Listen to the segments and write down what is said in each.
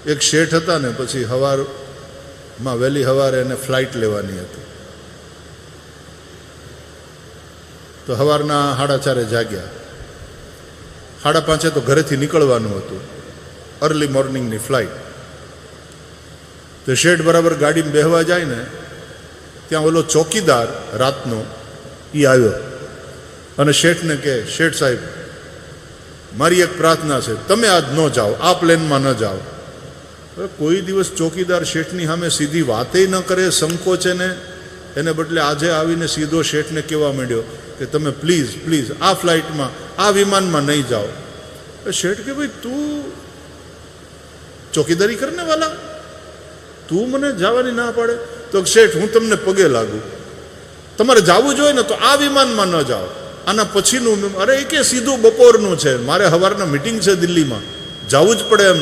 એક શેઠ હતા ને, પછી હવારમાં વહેલી સવારે એને ફ્લાઇટ લેવાની હતી. તો સવારના 4:30 જાગ્યા, 5:30 તો ઘરેથી નીકળવાનું હતું, અર્લી મોર્નિંગની ફ્લાઇટ. તો શેઠ બરાબર ગાડીમાં બેહવા જાય ને, ત્યાં ઓલો ચોકીદાર રાતનો એ આવ્યો અને શેઠને કહે, શેઠ સાહેબ મારી એક પ્રાર્થના છે, તમે આજ ન જાઓ, આ પ્લેનમાં ન જાઓ. હવે કોઈ દિવસ ચોકીદાર શેઠની સામે સીધી વાતે ન કરે, સંકોચે ને, એને બદલે આજે આવીને સીધો શેઠને કહેવા માંડ્યો કે તમે પ્લીઝ પ્લીઝ આ ફ્લાઇટમાં, આ વિમાનમાં નહીં જાઓ. શેઠ કે ભાઈ તું ચોકીદારી કરને વાલા, તું મને જવાની ના પાડે? તો શેઠ હું તમને પગે લાગુ, તમારે જવું જોઈએ ને તો આ વિમાનમાં ન જાઓ, આના પછીનું. અરે એ કે સીધું બપોરનું છે, મારે સવારના મિટિંગ છે દિલ્હીમાં, જવું જ પડે એમ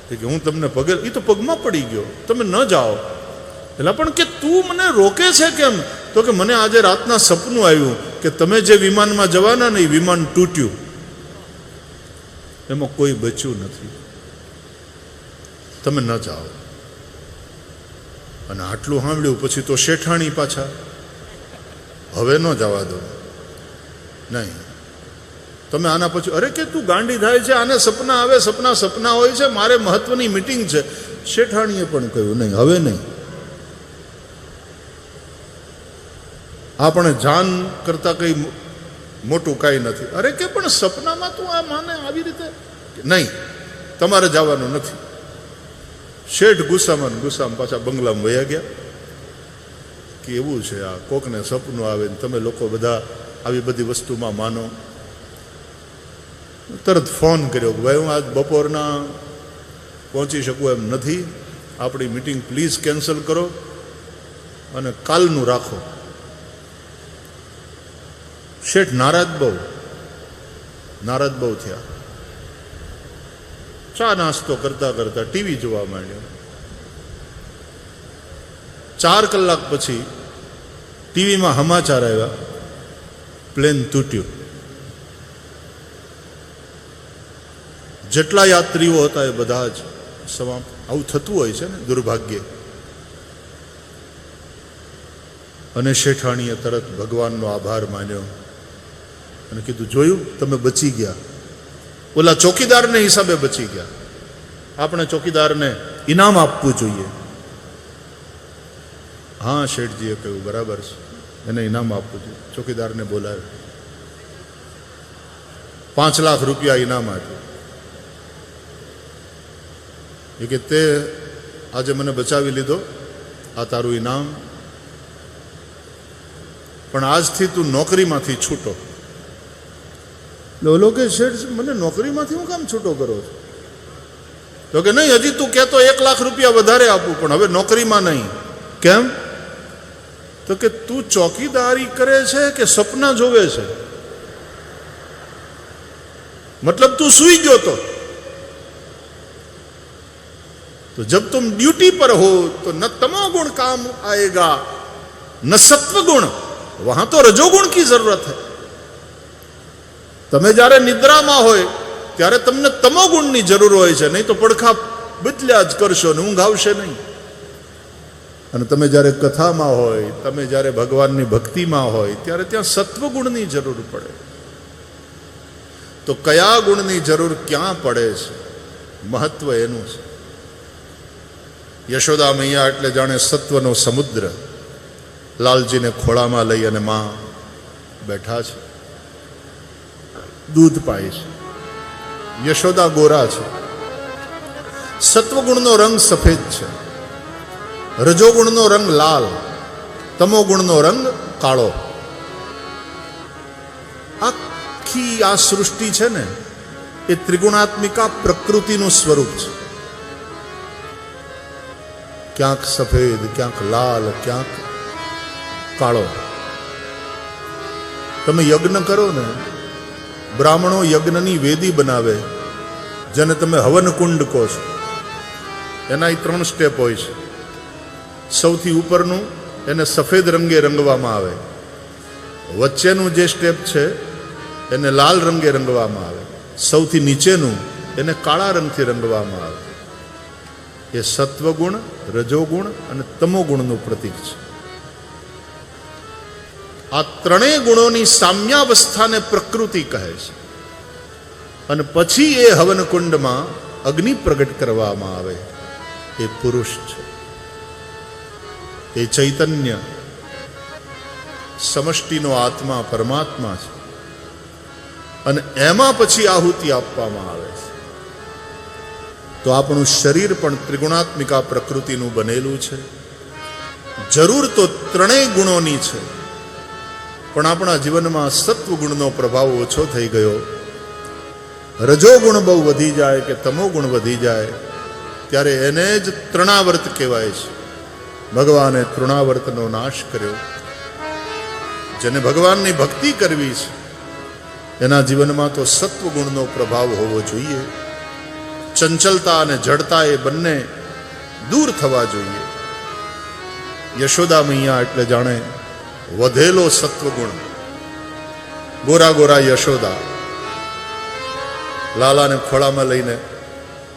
છે કે હું તમને પગે, એ તો પગમાં પડી ગયો, તમે ન જાઓ. એટલે પણ કે તું મને રોકે છે કેમ? તો કે મને આજે રાતના સપનું આવ્યું કે તમે જે વિમાનમાં જવાના ને એ વિમાન તૂટ્યું, એમાં કોઈ બચ્યું નથી, તમે ન જાઓ. અને આટલું સાંભળ્યું પછી તો શેઠાણી પાછા, હવે ન જવા દો, નહીં તમે આના પછી. અરે કે તું ગાંડી થાય છે, આને સપના આવે, સપના હોય છે, મારે મહત્વની મિટિંગ છે. શેઠાણીએ પણ કહ્યું નહીં, હવે નહીં. આપણે જાન કરતા કંઈ મોટું કાંઈ નથી. અરે કે પણ સપનામાં તું આ માને આવી રીતે, નહીં તમારે જવાનું નથી. શેઠ ગુસ્સામાં પાછા બંગલામાં વયા ગયા કે એવું છે આ કોકને સપનું આવે ને તમે લોકો બધા આવી બધી વસ્તુમાં માનો. તરત ફોન કર્યો કે ભાઈ હું આજ બપોરના પહોંચી શકું એમ નથી, આપણી મિટિંગ પ્લીઝ કેન્સલ કરો અને કાલનું રાખો. શેઠ નારાજ બહુ થયા. ચા નાસ્તો કરતા કરતા ટીવી જોવા માંડ્યો. 4 કલાક પછી ટીવીમાં સમાચાર આવ્યા, પ્લેન તૂટ્યું. જેટલા યાત્રીઓ હતા એ બધા જ સમાપ્ત. આવું થતું હોય છે ને દુર્ભાગ્યે. અને શેઠાણીએ તરત ભગવાનનો આભાર માન્યો અને કીધું જોયું તમે બચી ગયા, ઓલા ચોકીદારને હિસાબે બચી ગયા. આપણે ચોકીદારને ઇનામ આપવું જોઈએ. હા શેઠજીએ કહ્યું બરાબર છે, એને ઇનામ આપવું જોઈએ. ચોકીદારને બોલાવ્યો, 5 લાખ રૂપિયા ઇનામ આપ્યું. એ કે તે આજે મને બચાવી લીધો, આ તારું ઇનામ, પણ આજથી તું નોકરીમાંથી છૂટો. ઓલો કે શેઠ મને નોકરીમાંથી હું કામ છૂટો કરો છો? તો કે નહીં, હજી તું કહેતો 1 લાખ રૂપિયા વધારે આપું, પણ હવે નોકરીમાં નહીં. કેમ? તો કે તું ચોકીદારી કરે છે કે સપના જોવે છે? मतलब तू सुई गयो तो जब तुम ड्यूटी पर हो तो न तमोगुण काम आएगा न सत्वगुण, वहां तो रजोगुण की जरूरत है. તમે જ્યારે નિદ્રામાં હોય ત્યારે તમને તમોગુણની જરૂર હોય છે, નહીં તો પડખા બદલ્યા જ કરશો ને ઊંઘ આવશે નહીં. અને તમે જ્યારે કથામાં હોય, તમે જ્યારે ભગવાનની ભક્તિમાં હોય ત્યારે ત્યાં સત્વગુણની જરૂર પડે. તો કયા ગુણની જરૂર ક્યાં પડે છે, મહત્વ એનું છે. યશોદા મૈયા એટલે જાણે સત્વનો સમુદ્ર લાલજીને ખોળામાં લઈ અને માં બેઠા છે, દૂધ પાય છે. યશોદા ગોરા છે, સત્વગુણનો રંગ સફેદ છે, રજોગુણનો રંગ લાલ, તમોગુણનો રંગ કાળો. આખી આ સૃષ્ટિ છે ને એ ત્રિગુણાત્મિકા પ્રકૃતિનું સ્વરૂપ છે. ક્યાંક સફેદ, ક્યાંક લાલ, ક્યાંક કાળો. તમે યજ્ઞ કરો ને, બ્રાહ્મણો યજ્ઞની વેદી બનાવે, જેને તમે હવન કુંડ કહો છો. એના 3 સ્ટેપ હોય છે. સૌથી ઉપરનું એને સફેદ રંગે રંગવામાં આવે, વચ્ચેનું જે સ્ટેપ છે એને લાલ રંગે રંગવામાં આવે, સૌથી નીચેનું એને કાળા રંગથી રંગવામાં આવે. એ સત્વગુણ, રજોગુણ અને તમોગુણનું પ્રતીક છે. આ ત્રણેય ગુણોની સામ્યાવસ્થાને પ્રકૃતિ કહે છે. અને પછી એ હવનકુંડમાં અગ્નિ પ્રગટ કરવામાં આવે એ પુરુષ છે, એ ચૈતન્ય સમષ્ટિનો આત્મા પરમાત્મા છે. અને એમાં પછી આહુતિ આપવામાં આવે છે. તો આપણું શરીર પણ ત્રિગુણાત્મિકા પ્રકૃતિનું બનેલું છે. જરૂર તો ત્રણેય ગુણોની છે, પણ આપણા જીવનમાં સત્વગુણનો પ્રભાવ ઓછો થઈ ગયો. રજોગુણ બહુ વધી જાય કે તમોગુણ વધી જાય ત્યારે એને જ તૃણાવર્ત કહેવાય છે. ભગવાને તૃણાવર્તનો નાશ કર્યો. જેને ભગવાનની ભક્તિ કરવી છે એના જીવનમાં તો સત્વગુણનો પ્રભાવ હોવો જોઈએ. ચંચલતા અને જડતા એ બંને દૂર થવા જોઈએ. યશોદા મૈયા એટલે જાણે વધેલો સત્વગુણ. ગોરા ગોરા યશોદા લાલાને ખોળામાં લઈને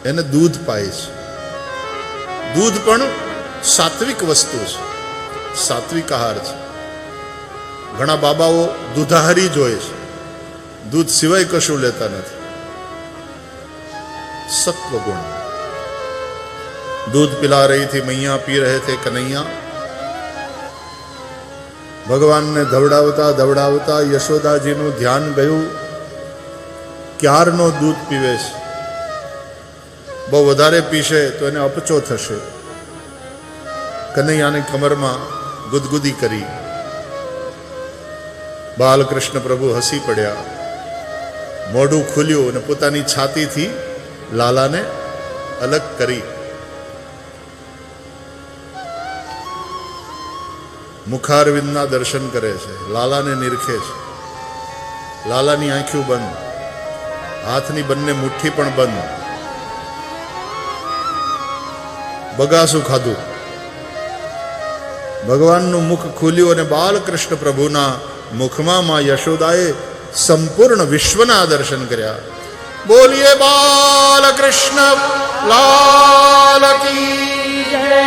એને દૂધ પાય છે. દૂધ પણ સાત્વિક વસ્તુ છે, સાત્વિક આહાર છે. ઘણા બાબાઓ દૂધાહારી જ હોય છે, દૂધ સિવાય કશું લેતા નથી. સત્વગુણ. दूध पिला रही थी मैया, पी रहे थे कन्हैया. ભગવાનને ધવડાવતા ધવડાવતા યશોદાજીનું ધ્યાન ગયું ક્યારનો દૂધ પીવે છે, બહુ વધારે પીશે તો એને અપચો થશે. કનૈયાની કમરમાં ગુદગુદી કરી. બાલકૃષ્ણ પ્રભુ હસી પડ્યા, મોઢું ખુલ્યું અને પોતાની છાતીથી લાલાને અલગ કરી. મુખારવિંદના દર્શન કરે છે, લાલાને નિરખે છે. લાલાની આંખો બંધ, હાથની બંને મુઠ્ઠી પણ બંધ. બગાસું ખાધું. ભગવાનનું મુખ ખુલ્યું અને બાલકૃષ્ણ પ્રભુના મુખમાં માં યશોદાએ સંપૂર્ણ વિશ્વના દર્શન કર્યા. બોલીએ બાલકૃષ્ણ લાલ કી જય.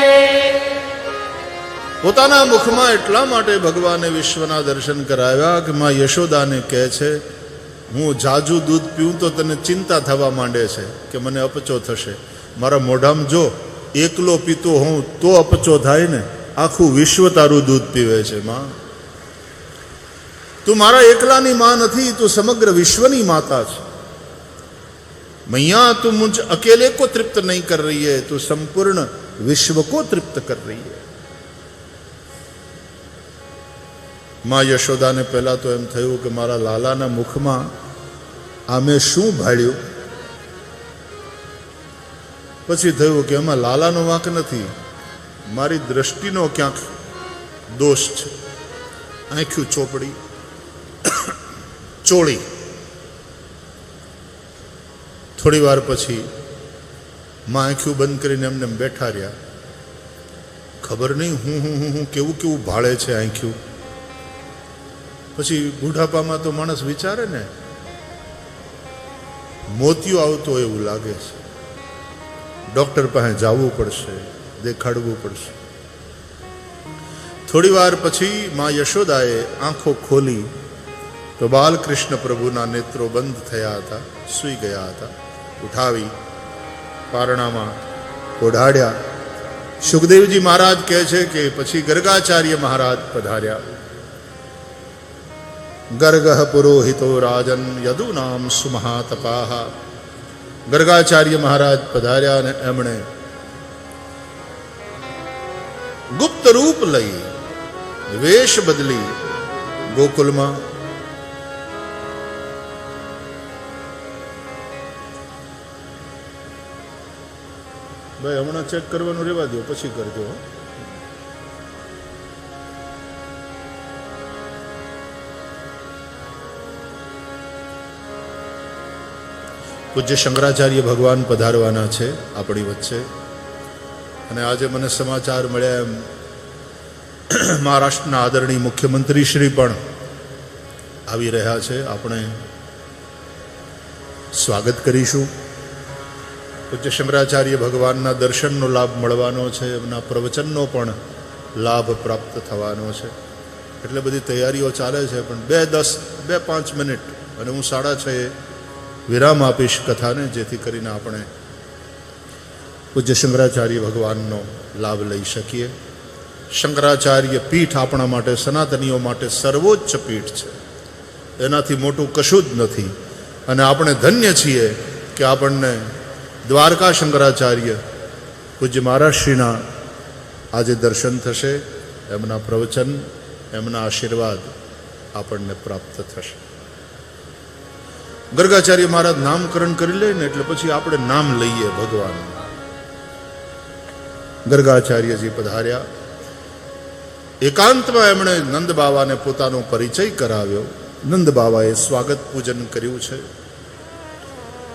પોતાના મુખમાં એટલા માટે ભગવાને વિશ્વના દર્શન કરાવ્યા કે માં યશોદાને કહે છે, હું જાજુ દૂધ પીઉં તો તને ચિંતા થવા માંડે છે કે મને અપચો થશે. મારા મોઢામાં જો એકલો પીતો હોઉં તો અપચો થાય ને, આખું વિશ્વ તારું દૂધ પીવે છે. માં તું મારા એકલાની માં નથી, તું સમગ્ર વિશ્વની માતા છે. मैया तुम मुझ अकेले को तृप्त नहीं कर रही है, तू संपूर्ण विश्व को तृप्त कर रही है. માં યશોદાને પહેલા તો એમ થયું કે મારા લાલાના મુખમાં આ મેં શું ભાળ્યું. પછી થયું કે એમાં લાલાનો વાંક નથી, મારી દ્રષ્ટિનો ક્યાંક દોષ છે. આંખ્યું ચોપડી ચોળી. થોડી વાર પછી માં આંખ્યું બંધ કરીને એમને બેઠા રહ્યા. ખબર નહીં હું કેવું કેવું ભાળે છે આંખ્યું. પછી બુઢાપામાં તો માણસ વિચારે ને, મોતિયો આવતો એવું લાગે છે, ડોક્ટર પાસે જવું પડશે, દેખાડવું પડશે. થોડી વાર પછી માં યશોદાએ આંખો ખોલી તો બાલકૃષ્ણ પ્રભુના નેત્રો બંધ થયા હતા, સૂઈ ગયા હતા. ઉઠાવી પારણામાં ઓઢાડ્યા. સુખદેવજી મહારાજ કહે છે કે પછી ગર્ગાચાર્ય મહારાજ પધાર્યા. ગર્ગ પુરોહિતો રાજન યદુનામ સુમહાતપાહ. ગર્ગાચાર્ય મહારાજ પધાર્યા અને એમણે ગુપ્ત રૂપ લઈ વેશ બદલી ગોકુલમાં ભાઈ હમણાં ચેક કરવાનું રહેવા દો, પછી કરજો. પૂજ્ય શંકરાચાર્ય ભગવાન પધારવાના છે આપણી વચ્ચે. અને આજે મને સમાચાર મળ્યા એમ મહારાષ્ટ્રના આદરણીય મુખ્યમંત્રી શ્રી પણ આવી રહ્યા છે. આપણે સ્વાગત કરીશું. તો પૂજ્ય શંકરાચાર્ય ભગવાનના દર્શનનો લાભ મળવાનો છે, એમના પ્રવચનનો પણ લાભ પ્રાપ્ત થવાનો છે. એટલે બધી તૈયારીઓ ચાલે છે. પણ 2-5 મિનિટ અને હું 6:30 વિરામ આપીશ કથાને, જેથી કરીને આપણે પૂજ્ય શંકરાચાર્ય ભગવાનનો લાભ લઈ શકીએ. શંકરાચાર્ય પીઠ આપણા માટે, સનાતનીઓ માટે સર્વોચ્ચ પીઠ છે. એનાથી મોટું કશું જ નથી. અને આપણે ધન્ય છીએ કે આપણને દ્વારકા શંકરાચાર્ય પૂજ્ય મહારાજશ્રીના આજે દર્શન થશે, એમના પ્રવચન, એમના આશીર્વાદ આપણને પ્રાપ્ત થશે. ગર્ગાચાર્ય મહારાજ નામકરણ કરી લે ને એટલે પછી આપણે નામ લઈએ ભગવાન. ગર્ગાચાર્યજી પધાર્યા. એકાંતમાં એમણે નંદ બાવાને પોતાનો પરિચય કરાવ્યો. નંદ બાવાએ સ્વાગત પૂજન કર્યું છે.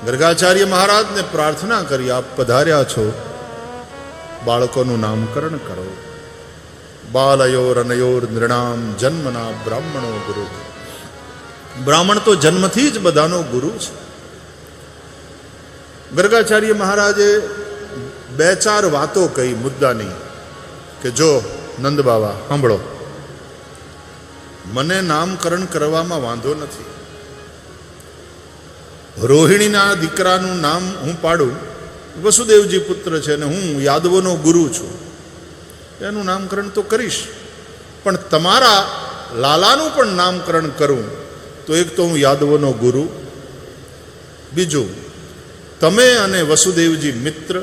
ગર્ગાચાર્ય મહારાજને પ્રાર્થના કરી, આપ પધાર્યા છો, બાળકોનું નામકરણ કરો. બાલયોર અનયોર નૃણામ જન્મના બ્રાહ્મણો ગુરુ. બ્રાહ્મણ તો જન્મથી જ બધાનો ગુરુ છે. ગર્ગાચાર્ય મહારાજે 2-4 વાતો કહી મુદ્દાની, કે જો નંદ બાવા સાંભળો, મને નામકરણ કરવામાં વાંધો નથી. રોહિણીના દીકરાનું નામ હું પાડું, વસુદેવજી પુત્ર છે અને હું યાદવોનો ગુરુ છું, એનું નામકરણ તો કરીશ. પણ તમારા લાલાનું પણ નામકરણ કરું તો એક તો હું યાદવોનો ગુરુ, બીજું તમે અને વસુદેવજી મિત્ર,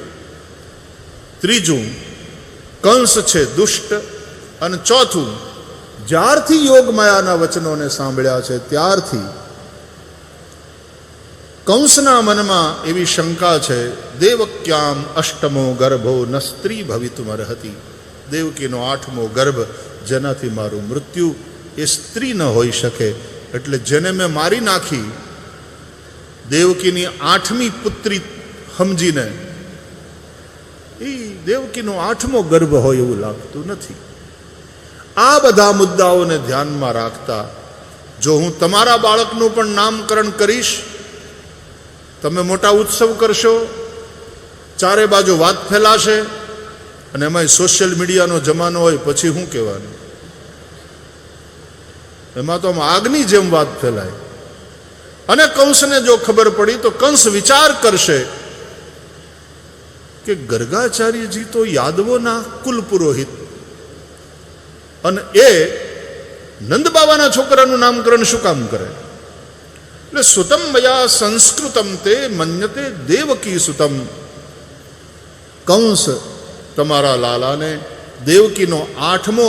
ત્રીજું કંસ છે દુષ્ટ, અને ચોથું જ્યારથી યોગમાયાના વચનોને સાંભળ્યા છે ત્યારથી કંસના મનમાં એવી શંકા છે, દેવક્યામ અષ્ટમો ગર્ભો ન સ્ત્રી ભવિતુમ અર્હતિ. દેવકીનો 8મો ગર્ભ, જેનાથી મારું મૃત્યુ, એ સ્ત્રી ન હોઈ શકે. એટલે જેને મેં મારી નાખી, દેવકીની 8મી પુત્રી સમજીને, એ દેવકીનો 8મો ગર્ભ હોય એવું લાગતું નથી. આ બધા મુદ્દાઓને ધ્યાનમાં રાખતા જો હું તમારા બાળકનું પણ નામકરણ કરીશ, તમે મોટા ઉત્સવ કરશો, ચારે બાજુ વાત ફેલાશે, અને એમાં સોશિયલ મીડિયાનો જમાનો હોય, પછી શું કહેવાનું? એમાં તો આમ આગની જેમ વાત ફેલાય. અને કંસને જો ખબર પડી તો કંસ વિચાર કરશે કે ગર્ગાચાર્યજી તો યાદવોના કુલ પુરોહિત, અને એ નંદ બાવાના છોકરાનું નામકરણ શું કામ કરે? એટલે સુતમ મયા સંસ્કૃતમ તે મન્યતે દેવકી સુતમ. કંસ તમારા લાલાને દેવકીનો 8મો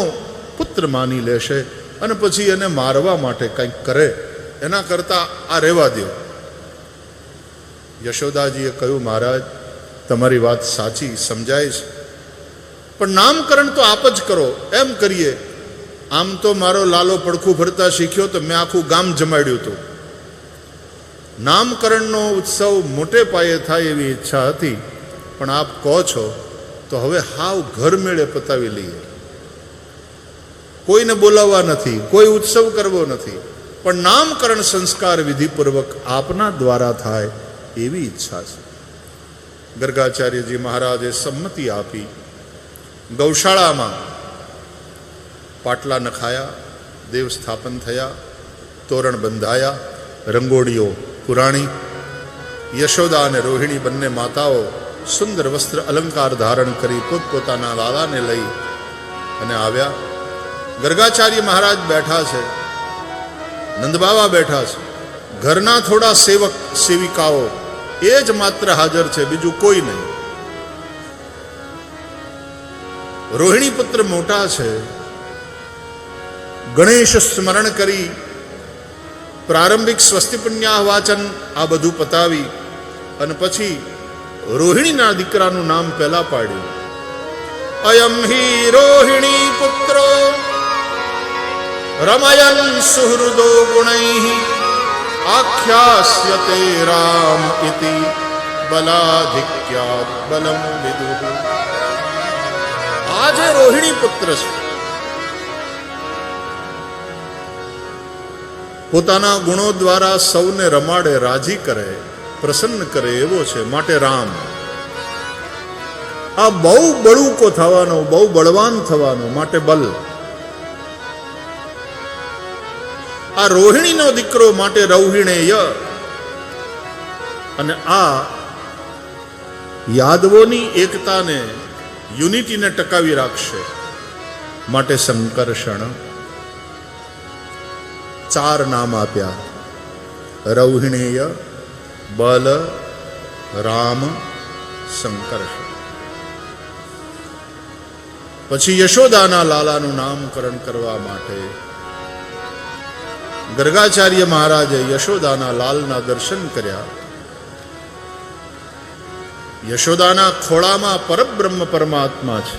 પુત્ર માની લેશે અને પછી એને મારવા માટે કંઈક કરે. એના કરતા આ રહેવા દો. યશોદાજીએ કહ્યું, મહારાજ તમારી વાત સાચી, સમજાય છે, પણ નામકરણ તો આપ જ કરો. એમ કરીએ, આમ તો મારો લાલો પડખું ભરતા શીખ્યો તો મેં આખું ગામ જમાડ્યું હતું. નામકરણનો ઉત્સવ મોટે પાયે થાય એવી ઈચ્છા હતી, પણ આપ કહો છો તો હવે હાવ ઘર મેળે પતાવી લઈએ. કોઈને બોલાવવા નથી, કોઈ ઉત્સવ કરવો નથી, પણ નામકરણ સંસ્કાર વિધિપૂર્વક આપના દ્વારા થાય એવી ઈચ્છા છે. ગર્ગાચાર્યજી મહારાજે સંમતિ આપી. ગૌશાળામાં પાટલા નખાયા, દેવ સ્થાપન થયા, તોરણ બંધાયા, રંગોળીઓ પુરાણી. યશોદા અને રોહિણી બંને માતાઓ સુંદર વસ્ત્ર અલંકાર ધારણ કરી પોતપોતાના લાલાને લઈ અને આવ્યા. ગર્ગાચાર્ય મહારાજ બેઠા છે, નંદબાવા બેઠા છે, ઘરના થોડા સેવક સેવિકાઓ એ જ માત્ર હાજર છે, બીજું કોઈ નહીં. રોહિણી પુત્ર મોટા છે. ગણેશ સ્મરણ કરી પ્રારંભિક સ્વસ્તિ પુણ્યાહ વાચન આ બધું પતાવી અને પછી રોહિણીના દીકરાનું નામ પહેલા પાડ્યું. અયમ હિ રોહિણી પુત્રો રમયન સુહૃદો ગુણૈઃ આખ્યાસ્યતે રામ ઇતિ બલાધિક્યાત બલમ વિદુઃ. આજે રોહિણી પુત્ર છે. પોતાના ગુણો દ્વારા સૌને રમાડે, રાજી કરે, પ્રસન્ન કરે એવો છે, માટે રામ. આ બહુ બળુકો થવાનો, બહુ બળવાન થવાનો, માટે બલ. આ રોહિણીનો દીકરો માટે રૌહિણેય. અને આ યાદવોની એકતાને, યુનિટીને ટકાવી રાખશે માટે સંકર્ષણ. 4 નામ આપ્યા: રૌહિણેય, બલ, રામ, સંકર્ષણ. પછી યશોદાના લાલાનું નામકરણ કરવા માટે ગર્ગાચાર્ય મહારાજે યશોદાના લાલના દર્શન કર્યા. યશોદાના ખોળામાં પરબ્રહ્મ પરમાત્મા છે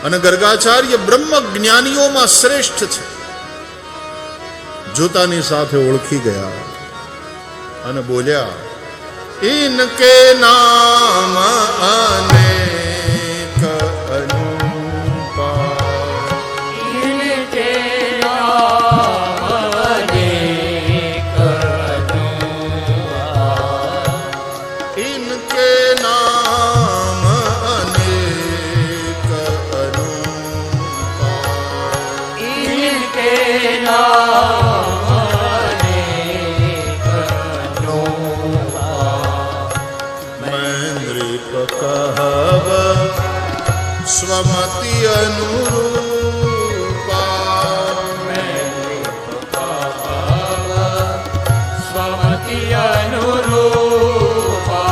અને ગર્ગાચાર્ય બ્રહ્મ જ્ઞાનીઓમાં શ્રેષ્ઠ છે. જોતાની સાથે ઓળખી ગયા અને બોલ્યા, ઇનકે નામ અનેક અનુપા. ઇનકે નામ અનેક અનુપા. ઇનકે નામ અનેક અનુપા. ઇનકે નામ कहव स्वमति अनुरूपा. स्वमति अनुरूपा.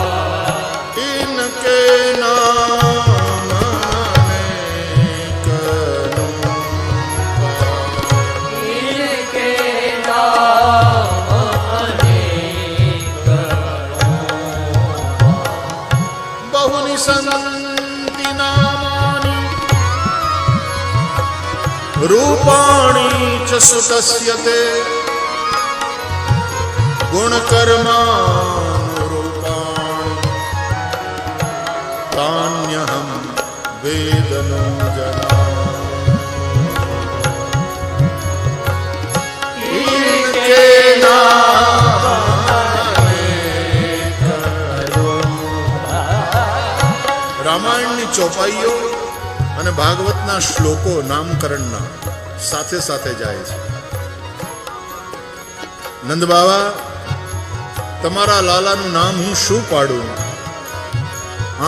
इनके नाम अनेक अनुरूपा. इनके नाम अनेक बहुनि सन्ति नामानि रूपाणि च सुतस्य ते गुणकर्मानुरूपाणि तान्यहं वेद न जानामि. इनके नाम अनेक अनुरूपा. રામાયણની ચોપાઈઓ અને ભાગવતના શ્લોકો નામકરણના સાથે સાથે જાય છે. નંદ બાવા, તમારા લાલાનું નામ હું શું પાડું?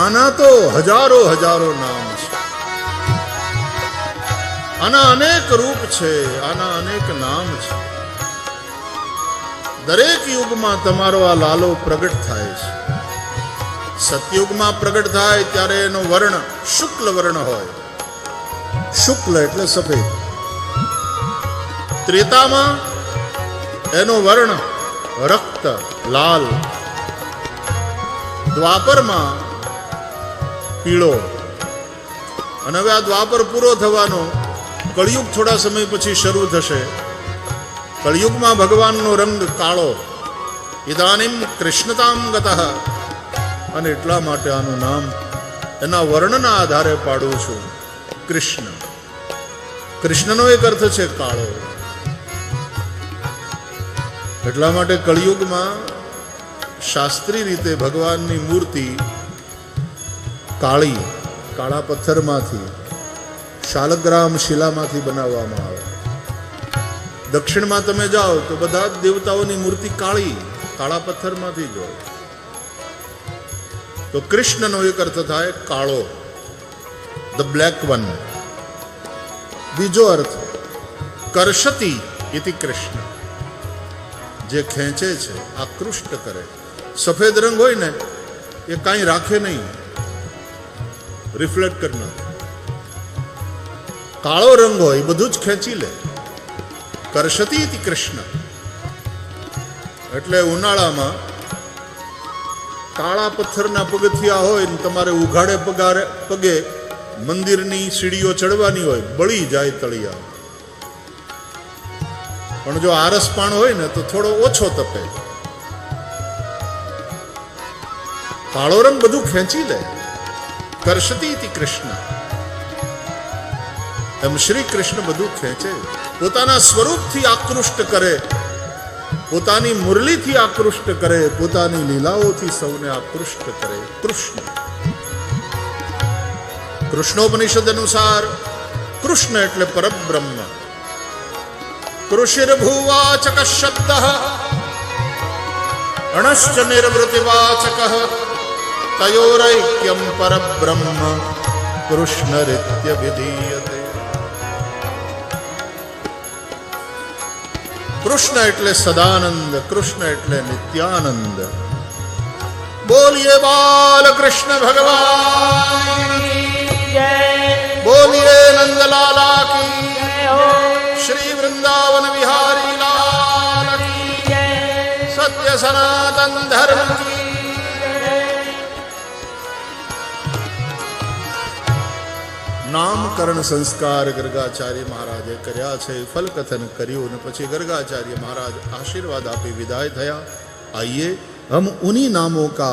આના તો હજારો હજારો નામ છે, આના અનેક રૂપ છે, આના અનેક નામ છે. દરેક યુગમાં તમારો આ લાલો પ્રગટ થાય છે. સતયુગમાં પ્રગટ થાય ત્યારે એનો વર્ણ શુક્લ વર્ણ હોય. શુક્લ એટલે સફેદ. ત્રેતામાં એનો વર્ણ રક્ત લાલ. દ્વાપરમાં પીળો. અને હવે આ દ્વાપર પૂરો થવાનો, કળિયુગ થોડા સમય પછી શરૂ થશે. કળિયુગમાં ભગવાનનો રંગ કાળો. ઇદાનીમ કૃષ્ણતામ ગતઃ. અને એટલા માટે આનું નામ એના વર્ણના આધારે પાડું છું, કૃષ્ણ. કૃષ્ણનો એક અર્થ છે કાળો. એટલા માટે કળિયુગમાં શાસ્ત્રી રીતે ભગવાનની મૂર્તિ કાળી, કાળા પથ્થરમાંથી, શાલગ્રામ શિલામાંથી બનાવવામાં આવે. દક્ષિણમાં તમે જાઓ તો બધા જ દેવતાઓની મૂર્તિ કાળી, કાળા પથ્થરમાંથી જ હોય. તો કૃષ્ણનો એક અર્થ થાય કાળો, ધ બ્લેક વન. બીજો અર્થ કર્ષતિ ઇતિ કૃષ્ણ, જે ખેંચે છે, આકૃષ્ટ કરે. સફેદ રંગ હોય ને એ કાંઈ રાખે નહીં, રિફ્લેક્ટ કરી નાખે. કાળો રંગ હોય એ બધું જ ખેંચી લે. કર્ષતિ ઇતિ કૃષ્ણ. એટલે ઉનાળામાં કાળા પથ્થરના પગથિયા હોય ને તમારે ઉઘાડે પગે મંદિરની સીડીઓ ચડવાની હોય, બળી જાય તળિયા. પણ જો આરસ પાણ હોય ને તો થોડો ઓછો તપે. કાળો રંગ બધું ખેંચી લે. કર્ષતિ ઇતિ કૃષ્ણ. એમ શ્રી કૃષ્ણ બધું ખેંચે. પોતાના સ્વરૂપથી આકૃષ્ટ કરે, પોતાની મુરલીથી આકૃષ્ટ કરે, પોતાની લીલાઓથી સૌને આકૃષ્ટ કરે. કૃષ્ણ કૃષ્ણોપનિષદ અનુસાર કૃષ્ણ એટલે પરબ્રહ્મ. કૃષિર્ભુવાચક શબ્દ અણશ્ચ નિર્વૃતિવાચક તયોરૈક્યમ પરબ્રહ્મ કૃષ્ણરીત્ય વિધીયતે. કૃષ્ણ એટલે સદાનંદ, કૃષ્ણ એટલે નિત્યાનંદ. બોલીએ બાલ કૃષ્ણ ભગવાન, બોલીએ નંદલાલા કી, શ્રી વૃંદાવન વિહારી લાલ કી, સત્ય સનાતન ધર્મ કી. નામકરણ સંસ્કાર ગર્ગાચાર્ય મહારાજે કર્યા છે, ફલકથન કર્યું અને પછી ગર્ગાચાર્ય મહારાજ आशीर्वाद આપી વિદાય થયા. आइए हम उन्हीं नामों का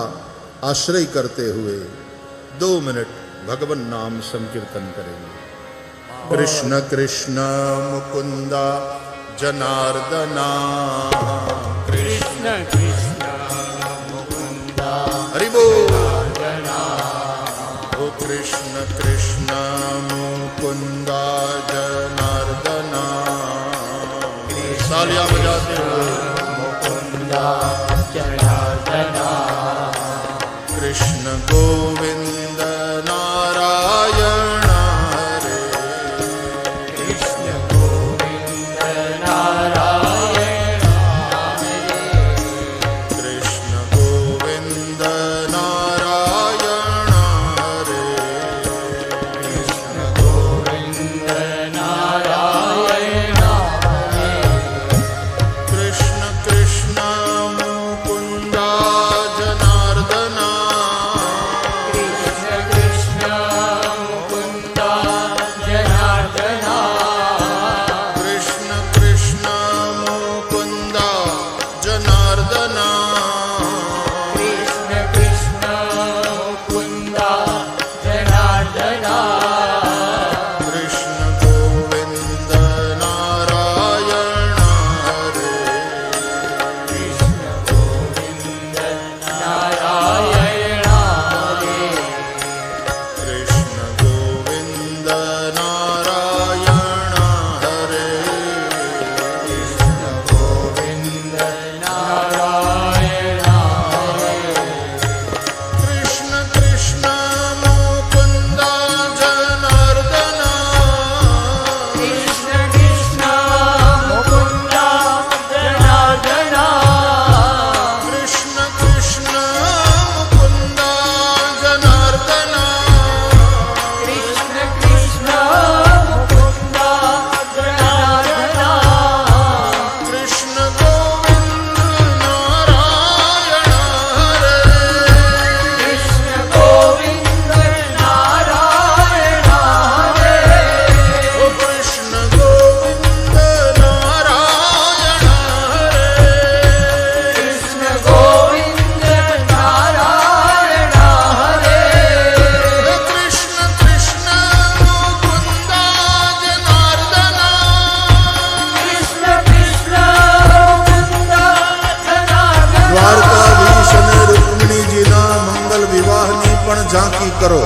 आश्रय करते हुए 2 मिनट भगवान नाम संकीर्तन करेंगे. कृष्ण कृष्ण मुकुंदा जनार्दना, કૃષ્ણ કૃષ્ણ મુકુંદા हरि बोल. જનાર્દના, ओ कृष्ण कृष्ण मुकुंदा जनार्दना. तालियां बजाते हुए મુકુંદા જનાર્દના, कृष्ण गोविंद नारायण हरे. કૃષ્ણ ગોવિંદ નારાયણ कृष्ण गोविंद नारायण हरे. કૃષ્ણ ગોવિંદ નારાયણ कृष्ण कृष्ण मुकुंदा जनार्दना, કૃષ્ણ કૃષ્ણ મુકુંદા જનાર્દના, कृष्ण कृष्ण मुकुंदा जनार्दना. કૃષ્ણ કૃષ્ણ મુકુંદા જનાર્દના, कृष्ण गोविंद नारायण हरे. કૃષ્ણ ગોવિંદ નારાયણ कृष्ण गोविंद नारायण हरे. કૃષ્ણ ગોવિંદ નારાયણ कृष्ण कृष्ण मुकुंदा जनार्दना, કૃષ્ણ કૃષ્ણ મુકુંદા જનાર્દના, कृष्ण कृष्ण मुकुंदा जनार्दना. કૃષ્ણ કૃષ્ણ મુકુંદા જનાર્દના, कृष्ण गोविंद नारायण हरे. કૃષ્ણ ગોવિંદ નારાયણ હરે, ओ कृष्ण गोविंद नारायण हरे. કૃષ્ણ ગોવિંદ નારાયણ હરે, कृष्ण कृष्ण मुकुंदा जनार्दना. કૃષ્ણ કૃષ્ણ મુકુંદા જનાર્દના, દ્વારકાધીશ અને રૂકમણીજીના મંગલ વિવાહની પણ ઝાંકી કરો.